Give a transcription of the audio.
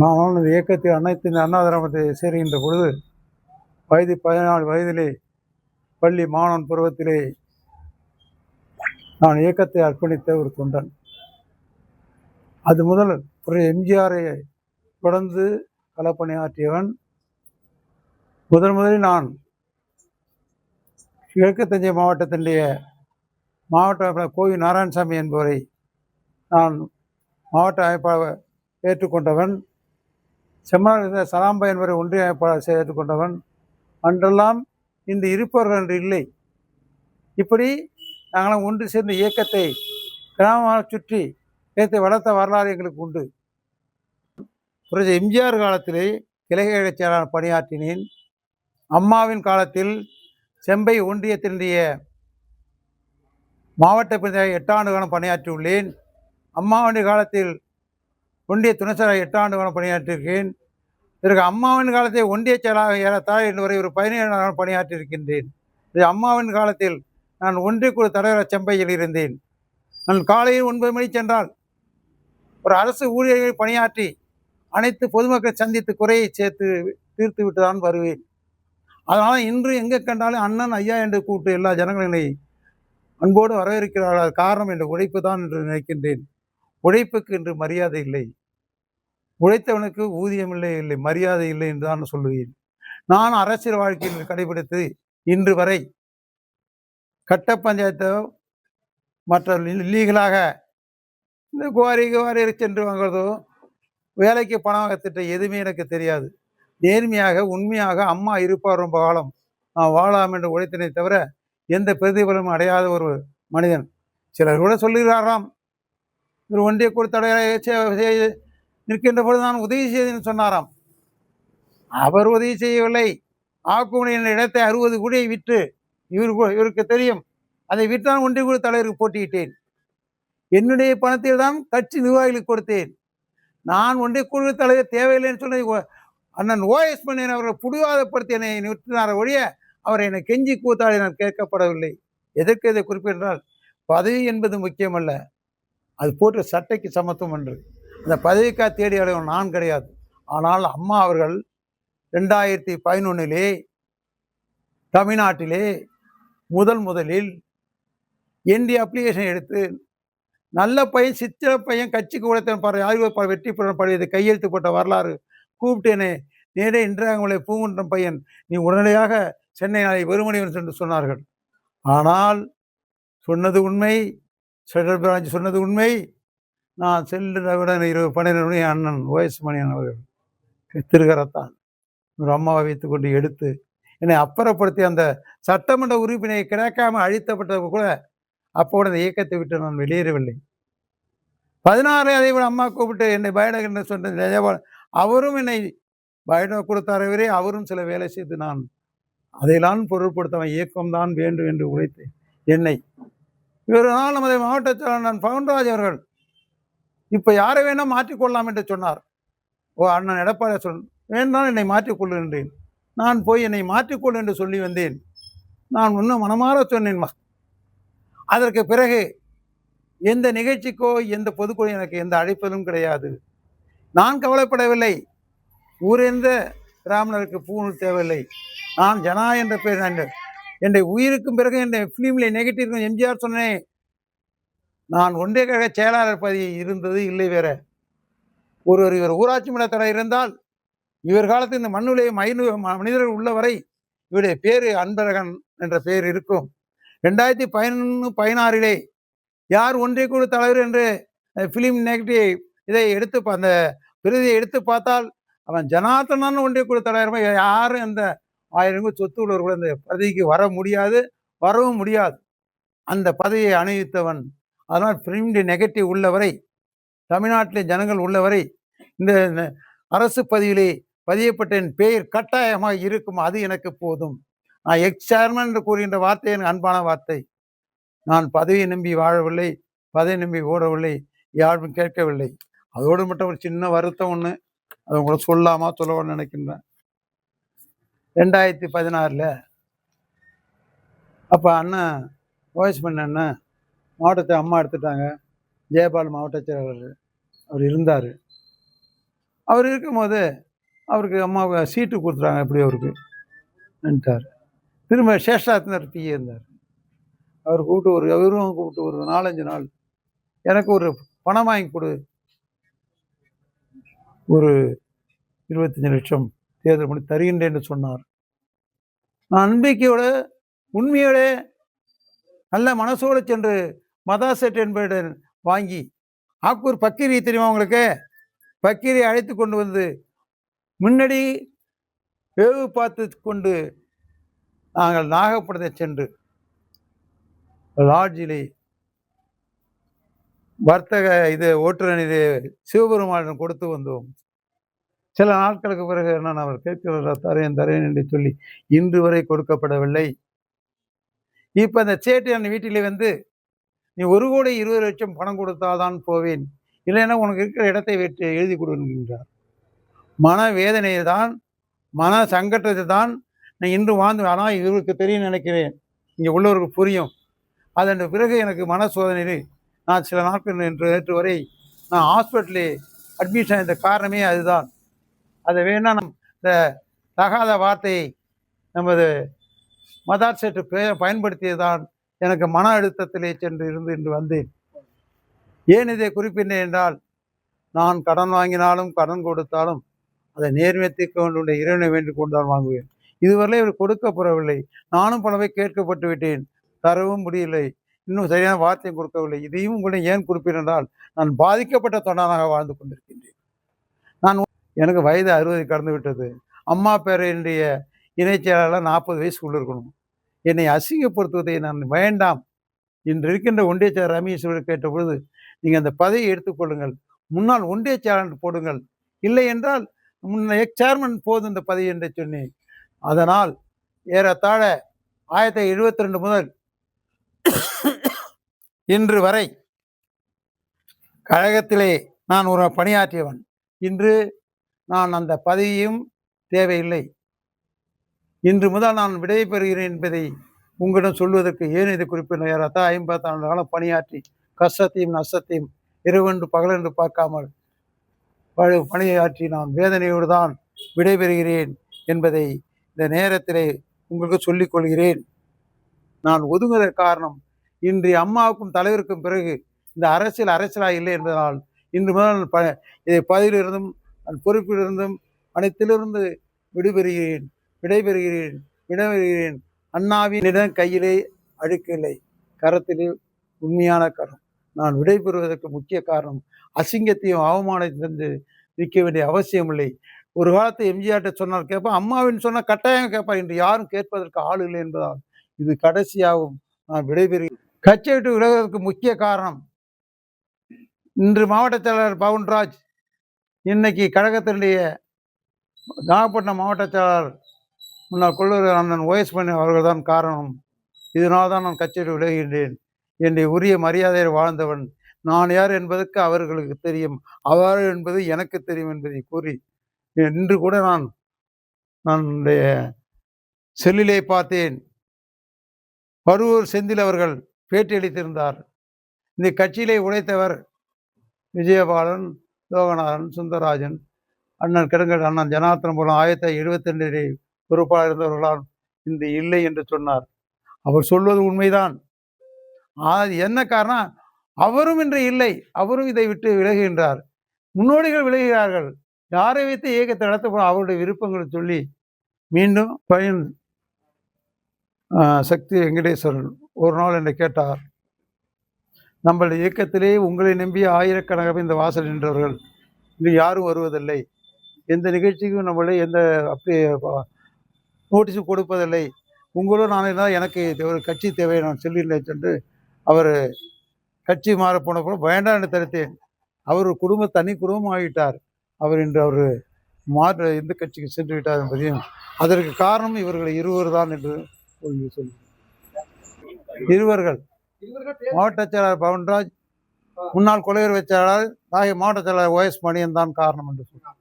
நான் இந்த இயக்கத்தில் அனைத்து இந்த அண்ணா திராவிடத்தை சேருகின்ற பொழுது வயது 14 வயதிலே பள்ளி மாணவன் பருவத்திலே நான் இயக்கத்தை அர்ப்பணித்த ஒரு தொண்டன். அது முதல் எம்ஜிஆரை தொடர்ந்து களப்பணியாற்றியவன். முதலில் நான் கிழக்கு தஞ்சை மாவட்டத்தினுடைய மாவட்ட கோவி நாராயணசாமி என்பவரை நான் மாவட்ட அமைப்பாளர் ஏற்றுக்கொண்டவன். செம்மனார் சலாம்பா என்பவரை ஒன்றிய அமைப்பாளர் ஏற்றுக்கொண்டவன். அன்றெல்லாம் இந்த இருப்பவர்கள் என்று இல்லை. இப்படி நாங்களாம் ஒன்று சேர்ந்த இயக்கத்தை கிராமமாக சுற்றி இயக்கத்தை வளர்த்த வரலாறு எங்களுக்கு உண்டு. பிறகு எம்ஜிஆர் காலத்திலே கிளைக்கழக செயலாளர் பணியாற்றினேன். அம்மாவின் காலத்தில் செம்பை ஒன்றியத்தினுடைய மாவட்ட பிரதிநிதியாக 8 ஆண்டு காலம் பணியாற்றியுள்ளேன். அம்மாவுடைய காலத்தில் ஒன்றிய துணை செயலாளர் 8 ஆண்டு காலம் பணியாற்றியிருக்கேன். இதற்கு அம்மாவின் காலத்தில் ஒன்றிய செயலாளர் ஏறத்தாழ இன்று வரை ஒரு 17 ஆண்டு பணியாற்றியிருக்கின்றேன். இது அம்மாவின் காலத்தில் நான் ஒன்றிய குழு தலைவர் செம்பையில் இருந்தேன். நான் காலையில் 9 மணிக்கு சென்றால் ஒரு அரசு ஊழியர்கள் பணியாற்றி அனைத்து பொதுமக்களை சந்தித்து குறையை சேர்த்து தீர்த்து விட்டு தான் வருவேன். அதனால் இன்று எங்கே கண்டாலும் அண்ணன் ஐயா என்று கூப்பிட்டு எல்லா ஜனங்களை அன்போடு வரவேற்கிறார்கள். காரணம் என்ற உழைப்பு தான் என்று நினைக்கின்றேன். உழைப்புக்கு இன்று மரியாதை இல்லை, உழைத்தவனுக்கு ஊதியம் இல்லை, மரியாதை இல்லை என்று தான் சொல்லுவேன். நான் அரசியல் வாழ்க்கையில் கடைபிடித்து இன்று வரை கட்ட பஞ்சாயத்தோ மற்ற லீகலாக இந்த குவாரி சென்று வாங்குறதோ வேலைக்கு பணம் வாங்கத்திட்ட எதுவுமே எனக்கு தெரியாது. நேர்மையாக உண்மையாக அம்மா இருப்பார் ரொம்ப காலம் நான் வாழலாம் என்று உழைத்தனை தவிர எந்த பிரதிபலமும் அடையாத ஒரு மனிதன். சிலர் கூட சொல்லுகிறாராம், இவர் ஒன்றிய குழு நிற்கின்ற பொழுது நான் உதவி செய்தேன்னு சொன்னாராம். அவர் உதவி செய்யவில்லை. ஆக்குமணியின் இடத்தை 60 கோடியை விற்று இவருக்கு தெரியும், அதை விற்றான் ஒன்றிய குழு தலைவருக்கு போட்டியிட்டேன். என்னுடைய பணத்தில் தான் கட்சி நிர்வாகிகளுக்கு கொடுத்தேன். நான் ஒன்றிய குழு தலைவர் தேவையில்லைன்னு சொல்லி அண்ணன் ஓஎஸ் மணியன் அவர்கள் புடிவாதப்படுத்தி என்னை நிறுத்தினார் ஒழிய அவரை என்னை கெஞ்சி கூத்தாடி நான் கேட்கப்படவில்லை. எதற்கு இதை குறிப்பிட்டால் பதவி என்பது முக்கியமல்ல, அது போட்டு சட்டைக்கு சமத்துவம் என்று. அந்த பதவிக்காக தேடி அடைவன் நான் கிடையாது. ஆனால் அம்மா அவர்கள் 2011 தமிழ்நாட்டிலே முதலில் என்டி அப்ளிகேஷன் எடுத்து நல்ல பையன் சித்திர பையன் கட்சிக்கு உழைத்த ஆய்வு வெற்றி பெற பழையதை கையெழுத்து போட்ட வரலாறு கூப்பிட்டேனே நேரே இன்றாங்கலை பூங்குன்றம் பையன் நீ உடனடியாக சென்னை நாளை வருமணிவன் என்று சொன்னார்கள். ஆனால் சொன்னது உண்மை, செல்வராஜ் சொன்னது உண்மை. நான் செல்லுடன் 12 மணி அண்ணன் ஓஎஸ் மணியன் அவர்கள் திருகரத்தான் ஒரு அம்மாவை வைத்துக் கொண்டு எடுத்து என்னை அப்புறப்படுத்தி அந்த சட்டமன்ற உறுப்பினை கிடைக்காமல் அழித்தப்பட்டது கூட அப்போது அந்த இயக்கத்தை விட்டு நான் வெளியேறவில்லை. 16 அதை விட அம்மா கூப்பிட்டு என்னை பயோடா என்று சொன்ன அவரும் என்னை பயோடா கொடுத்தாரவரே அவரும் சில வேலை செய்து நான் அதையெல்லாம் பொருட்படுத்தவன் இயக்கம்தான் வேண்டும் என்று உழைத்து என்னை இவரால் நமது மாவட்ட செயலாளர் நான் பவுன்ராஜ் அவர்கள் இப்போ யாரை வேணால் மாற்றிக்கொள்ளலாம் என்று சொன்னார். அண்ணன் எடப்பாடி வேண்டாம் என்னை மாற்றிக்கொள்கின்றேன். நான் போய் என்னை மாற்றிக்கொள் என்று சொல்லி வந்தேன். நான் இன்னும் மனமாற சொன்னேன். அதற்கு பிறகு எந்த நிகழ்ச்சிக்கோ எந்த பொதுக்குழு எனக்கு எந்த அழைப்பதும் கிடையாது. நான் கவலைப்படவில்லை. ஊரெந்த பிராமணருக்கு பூணூல் தேவையில்லை. நான் ஜனா என்ற பேர் என்னுடைய உயிருக்கும் பிறகு என்னுடைய ஃபிலிமில் நெகட்டிவ் எம்ஜிஆர் சொன்னேன். நான் ஒன்றிய கழக செயலாளர் பதவி இருந்தது இல்லை வேற. இவர் ஊராட்சி மன்ற தலைவர் இருந்தால் இவர் காலத்தில் இந்த மண்ணுலே மனிதர்கள் உள்ளவரை இவருடைய பேரு அன்பழகன் என்ற பெயர் இருக்கும். 2016 யார் ஒன்றிய குழு தலைவர் என்று ஃபிலிம் நெகட்டிவ் இதை எடுத்து அந்த விருதியை எடுத்து பார்த்தால் அவன் ஜனார்த்தனான ஒன்றிய குழு தலைவர். யாரும் அந்த 1000 சொத்து உள்ளவர்கள் அந்த பதவிக்கு வர முடியாது, வரவும் முடியாது. அந்த பதவியை அணிவித்தவன். அதனால் ஃபிலிம் நெகட்டிவ் உள்ளவரை தமிழ்நாட்டிலே ஜனங்கள் உள்ளவரை இந்த அரசு பதிவிலே பதியப்பட்ட என் பெயர் கட்டாயமாக இருக்கும். அது எனக்கு போதும். நான் எக்ஸ் சேர்மன் என்று கூறுகின்ற வார்த்தை எனக்கு அன்பான வார்த்தை. நான் பதவியை நம்பி வாழவில்லை, பதவி நம்பி ஓடவில்லை, யாரும் கேட்கவில்லை. அதோடு மட்டும் ஒரு சின்ன வருத்தம் ஒன்று, அதை உங்களை சொல்லாமா சொல்லணும்னு நினைக்கின்றேன். 2016 அப்போ அண்ணன் ஓஎஸ் பண்ண அண்ணன் மாவட்டத்தை அம்மா எடுத்துட்டாங்க. ஜெயபால் மாவட்ட செயலாளர் அவர் இருந்தார். அவர் இருக்கும்போது அவருக்கு அம்மா சீட்டு கொடுத்துட்டாங்க எப்படி அவருக்குன்ட்டார். திரும்ப சேஷாத்னர் பிஏ இருந்தார். அவர் கூப்பிட்டு அவரும் கூப்பிட்டு ஒரு 4-5 நாள் எனக்கு ஒரு பணம் வாங்கி கொடு, ஒரு 25 லட்சம் தேர்தல் பண்ணி தருகின்றேன் என்று சொன்னார். நான் நம்பிக்கையோட உண்மையோட நல்ல மனசோடு சென்று மதாசெட் என்பவரிடம் வாங்கி ஆக்கூர் பக்கீரி தெரியுமா உங்களுக்கு? பக்கீரை அழைத்து கொண்டு வந்து முன்னாடி வேவு பார்த்து கொண்டு நாங்கள் நாகப்பட்டினத்தை சென்று லாட்ஜிலே வர்த்தக ஓட்டுநர் சிவபெருமானிடம் கொடுத்து வந்தோம். சில நாட்களுக்கு பிறகு நான் அவர் கேட்கிறார், தரேன் என்று சொல்லி இன்று வரை கொடுக்கப்படவில்லை. இப்ப அந்த சேட்டு என் வீட்டிலே வந்து நீ 1,20,00,000 பணம் கொடுத்தால்தான் போவேன், இல்லைன்னா உனக்கு இருக்கிற இடத்தை வெற்றி எழுதி கொடுக்கின்றார். மன வேதனையை தான், மன சங்கடத்தை தான் நான் இன்று வாழ்ந்து. ஆனால் இவருக்கு தெரியும் நினைக்கிறேன், இங்கே உள்ளவருக்கு புரியும். அதன் பிறகு எனக்கு மன சோதனை. நான் சில நாட்கள் நேற்று வரை நான் ஹாஸ்பிட்டலே அட்மிஷன் ஆகிற காரணமே அதுதான். அதை வேணால் இந்த தகாத வார்த்தையை நமது மதார் செட்டு பயன்படுத்தியதான் எனக்கு மன அழுத்தத்திலே சென்று இன்று வந்தேன். ஏன் இதை குறிப்பிட்டேன் என்றால், நான் கடன் வாங்கினாலும் கடன் கொடுத்தாலும் அதை நேர்மையத்திற்கு கொண்டு இறைவனை வேண்டிக் கொண்டுதான் வாங்குவேன். இதுவரை இவர் கொடுக்கப்படவில்லை. நானும் பலவை கேட்கப்பட்டு விட்டேன், தரவும் முடியலை, இன்னும் சரியான வார்த்தையும் கொடுக்கவில்லை. இதையும் உங்களை ஏன் குறிப்பிட்டால், நான் பாதிக்கப்பட்ட தொண்டனாக வாழ்ந்து கொண்டிருக்கின்றேன். எனக்கு வயது 60 கடந்து விட்டது. அம்மா பேரையினுடைய இணைச் செயலாளர் 40 வயசுக்குள்ள இருக்கணும். என்னை அசிங்கப்படுத்துவதை நான் வேண்டாம். இன்று இருக்கின்ற ஒன்றிய செயலர் ரமேஸ்வரர் கேட்டபொழுது, நீங்கள் அந்த பதவியை எடுத்துக்கொள்ளுங்கள், முன்னாள் ஒன்றிய செயலாளர் போடுங்கள், இல்லை என்றால் எக்ஸ் சேர்மன் போதும் இந்த பதவி என்று சொன்னேன். அதனால் ஏறத்தாழ 1972 முதல் இன்று வரை கழகத்திலே நான் ஒரு பணியாற்றியவன். இன்று நான் அந்த பதவியும் தேவையில்லை. இன்று முதல் நான் விடைபெறுகிறேன் என்பதை உங்களிடம் சொல்வதற்கு ஏன் இதை குறிப்பிட, ஏறத்தாழ 50 ஆண்டு காலம் பணியாற்றி கஷ்டத்தையும் நஷ்டத்தையும் இரவென்று பகலென்று பார்க்காமல் பணியாற்றி நான் வேதனையோடு தான் விடைபெறுகிறேன் என்பதை இந்த நேரத்திலே உங்களுக்கு சொல்லிக் கொள்கிறேன். நான் ஒதுங்குவதற்கு காரணம், இன்றைய அம்மாவுக்கும் தலைவருக்கும் பிறகு இந்த அரசியலாக இல்லை என்பதனால் இன்று முதல் பதவியிலிருந்தும் பொறுப்பிலிருந்தும் அனைத்திலிருந்து விடைபெறுகிறேன். அண்ணாவினிடம் கையிலே அழுக்கில்லை, கரத்திலே உண்மையான கரம். நான் விடைபெறுவதற்கு முக்கிய காரணம், அசிங்கத்தையும் அவமானத்தையும் நிற்க வேண்டிய அவசியம் இல்லை. ஒரு காலத்தை எம்ஜிஆர்ட்ட சொன்னால் கேட்பேன், அம்மாவின் சொன்னால் கட்டாயம் கேட்பார். இன்று யாரும் கேட்பதற்கு ஆள் இல்லை என்பதால் இது கடைசியாகவும் நான் விடைபெறுகிறேன். கட்சியை விட்டு விலகுவதற்கு முக்கிய காரணம், இன்று மாவட்ட செயலாளர் பவுன்ராஜ், இன்னைக்கு கழகத்தினுடைய நாகப்பட்டினம் மாவட்ட செயலாளர் முன்னாள் கொள்ளூர் அண்ணன் ஓஎஸ் மணி அவர்கள் தான் காரணம். இதனால் தான் நான் கட்சியை விலகுகின்றேன். என்னுடைய உரிய மரியாதையை வாழ்ந்தவன் நான் யார் என்பதற்கு அவர்களுக்கு தெரியும், அவர் என்பது எனக்கு தெரியும் என்பதை கூறி, இன்று கூட நான் செல்லிலே பார்த்தேன், பருவூர் செந்தில் அவர்கள் பேட்டி அளித்திருந்தார். இந்த கட்சியிலே உழைத்தவர் விஜயபாலன், லோகநாதன், சுந்தரராஜன், அண்ணன் கிடங்கல் அண்ணன் ஜனார்த்தனம் போல 1972 பொறுப்பாளர் இருந்தவர்களால் இன்று இல்லை என்று சொன்னார். அவர் சொல்வது உண்மைதான். அது என்ன காரணம், அவரும் இன்று இல்லை, அவரும் இதை விட்டு விலகுகின்றார். முன்னோடிகள் விலகுகிறார்கள். யாரை வைத்து இயக்கத்தை நடத்தப்படும் அவருடைய விருப்பங்களை சொல்லி மீண்டும் சக்தி வெங்கடேஸ்வரன் ஒரு நாள் என்னை கேட்டார், நம்மளது இயக்கத்திலே உங்களை நம்பிய ஆயிரக்கணக்காக இந்த வாசல் நின்றவர்கள் இங்கு யாரும் வருவதில்லை, எந்த நிகழ்ச்சிக்கும் நம்மளே எந்த அப்படி நோட்டீஸும் கொடுப்பதில்லை, உங்களும் நான் இருந்தால் எனக்கு ஒரு கட்சி தேவை நான் சொல்லியிருந்தேன் என்று அவர் கட்சி மாற போனப்போ வேண்டாம் என்று தடுத்தேன். அவர் தனி குடும்பம் ஆகிவிட்டார். அவர் இன்று மாற்ற எந்த கட்சிக்கு சென்று விட்டார் என்பதையும், அதற்கு காரணம் இவர்கள் இருவர் தான் என்று சொல்லி, இருவர்கள் மாவட்ட செயலாளர் பவன்ராஜ், முன்னாள் கொலையுறவு செயலாளர் மாவட்ட செயலாளர் ஓஎஸ் மணியன் தான் காரணம் என்று சொன்னார்.